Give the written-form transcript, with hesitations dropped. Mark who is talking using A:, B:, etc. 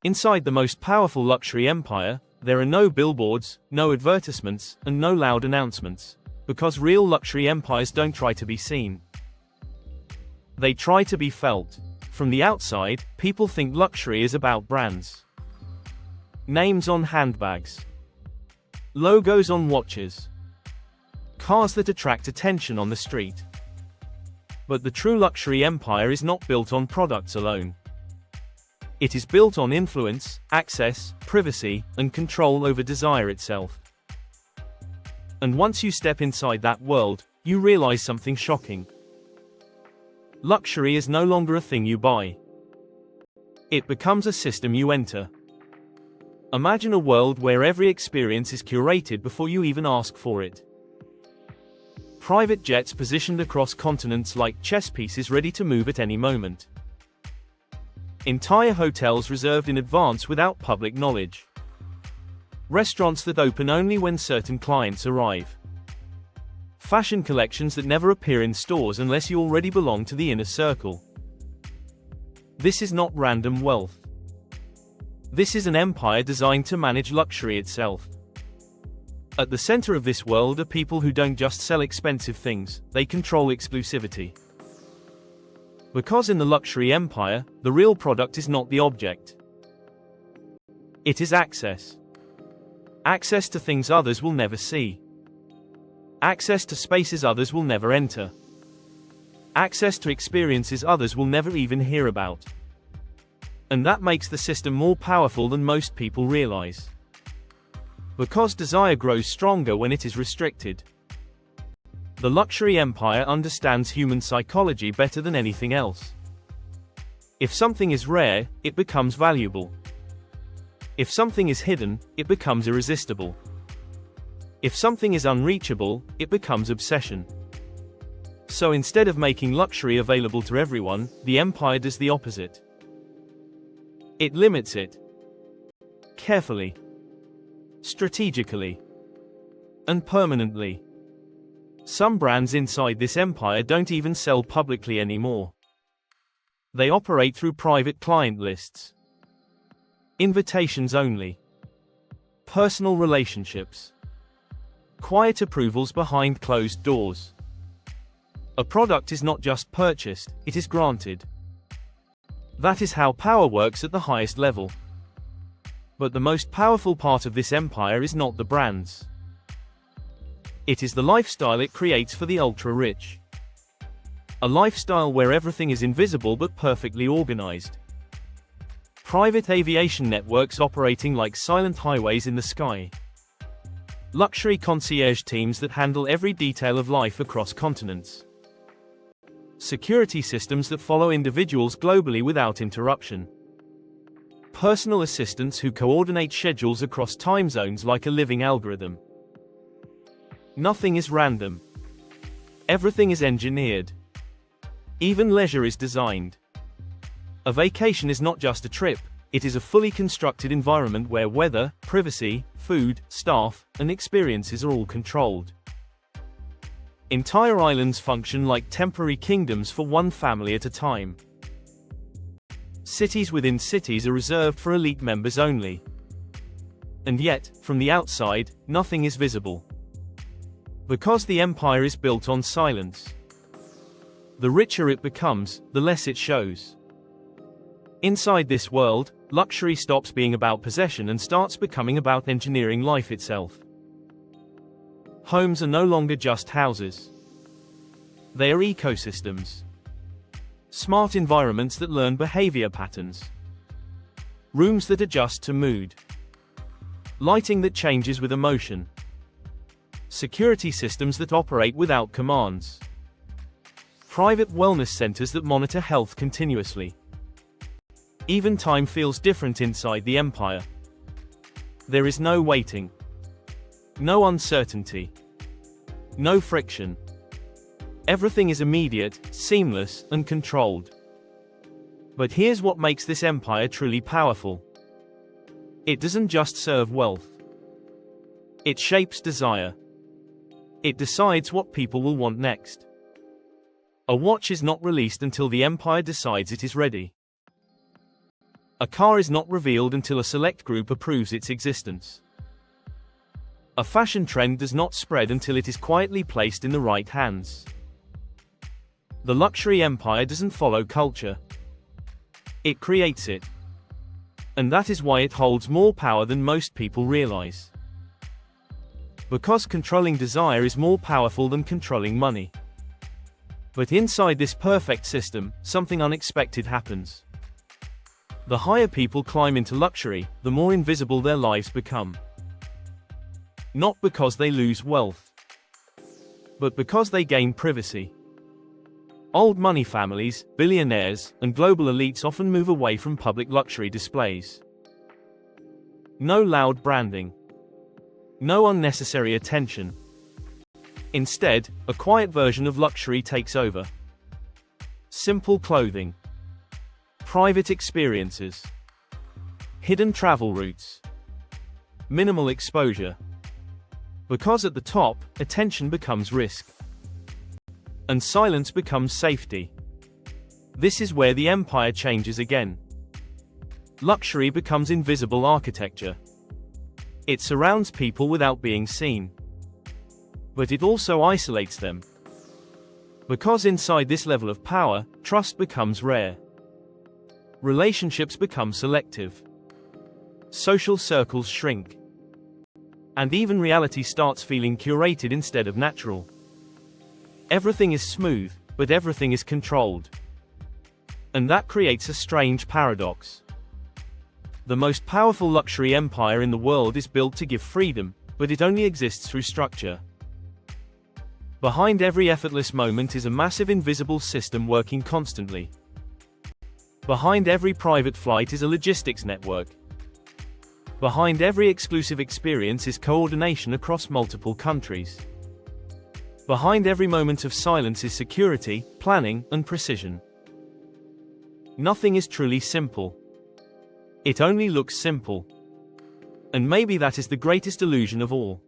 A: Inside the most powerful luxury empire, there are no billboards, no advertisements, and no loud announcements, because real luxury empires don't try to be seen. They try to be felt. From the outside, people think luxury is about brands. Names on handbags. Logos on watches. Cars that attract attention on the street. But the true luxury empire is not built on products alone. It is built on influence, access, privacy, and control over desire itself. And once you step inside that world, you realize something shocking. Luxury is no longer a thing you buy. It becomes a system you enter. Imagine a world where every experience is curated before you even ask for it. Private jets positioned across continents like chess pieces ready to move at any moment. Entire hotels reserved in advance without public knowledge. Restaurants that open only when certain clients arrive. Fashion collections that never appear in stores unless you already belong to the inner circle. This is not random wealth. This is an empire designed to manage luxury itself. At the center of this world are people who don't just sell expensive things, they control exclusivity. Because in the luxury empire, the real product is not the object. It is access. Access to things others will never see. Access to spaces others will never enter. Access to experiences others will never even hear about. And that makes the system more powerful than most people realize. Because desire grows stronger when it is restricted. The luxury empire understands human psychology better than anything else. If something is rare, it becomes valuable. If something is hidden, it becomes irresistible. If something is unreachable, it becomes obsession. So instead of making luxury available to everyone, the empire does the opposite. It limits it. Carefully. Strategically. And permanently. Some brands inside this empire don't even sell publicly anymore. They operate through private client lists. Invitations only. Personal relationships. Quiet approvals behind closed doors. A product is not just purchased, it is granted. That is how power works at the highest level. But the most powerful part of this empire is not the brands. It is the lifestyle it creates for the ultra-rich. A lifestyle where everything is invisible but perfectly organized. Private aviation networks operating like silent highways in the sky. Luxury concierge teams that handle every detail of life across continents. Security systems that follow individuals globally without interruption. Personal assistants who coordinate schedules across time zones like a living algorithm. Nothing is random. Everything is engineered. Even leisure is designed. A vacation is not just a trip, it is a fully constructed environment where weather, privacy, food, staff, and experiences are all controlled. Entire islands function like temporary kingdoms for one family at a time. Cities within cities are reserved for elite members only. And yet, from the outside, nothing is visible. Because the empire is built on silence. The richer it becomes, the less it shows. Inside this world, luxury stops being about possession and starts becoming about engineering life itself. Homes are no longer just houses. They are ecosystems. Smart environments that learn behavior patterns. Rooms that adjust to mood. Lighting that changes with emotion. Security systems that operate without commands. Private wellness centers that monitor health continuously. Even time feels different inside the empire. There is no waiting. No uncertainty. No friction. Everything is immediate, seamless, and controlled. But here's what makes this empire truly powerful. It doesn't just serve wealth. It shapes desire. It decides what people will want next. A watch is not released until the empire decides it is ready. A car is not revealed until a select group approves its existence. A fashion trend does not spread until it is quietly placed in the right hands. The luxury empire doesn't follow culture. It creates it. And that is why it holds more power than most people realize. Because controlling desire is more powerful than controlling money. But inside this perfect system, something unexpected happens. The higher people climb into luxury, the more invisible their lives become. Not because they lose wealth, but because they gain privacy. Old money families, billionaires, and global elites often move away from public luxury displays. No loud branding. No unnecessary attention. Instead, a quiet version of luxury takes over. Simple clothing. Private experiences. Hidden travel routes. Minimal exposure. Because at the top, attention becomes risk. And silence becomes safety. This is where the empire changes again. Luxury becomes invisible architecture. It surrounds people without being seen. But it also isolates them. Because inside this level of power, trust becomes rare. Relationships become selective. Social circles shrink. And even reality starts feeling curated instead of natural. Everything is smooth, but everything is controlled. And that creates a strange paradox. The most powerful luxury empire in the world is built to give freedom, but it only exists through structure. Behind every effortless moment is a massive invisible system working constantly. Behind every private flight is a logistics network. Behind every exclusive experience is coordination across multiple countries. Behind every moment of silence is security, planning, and precision. Nothing is truly simple. It only looks simple. And maybe that is the greatest illusion of all.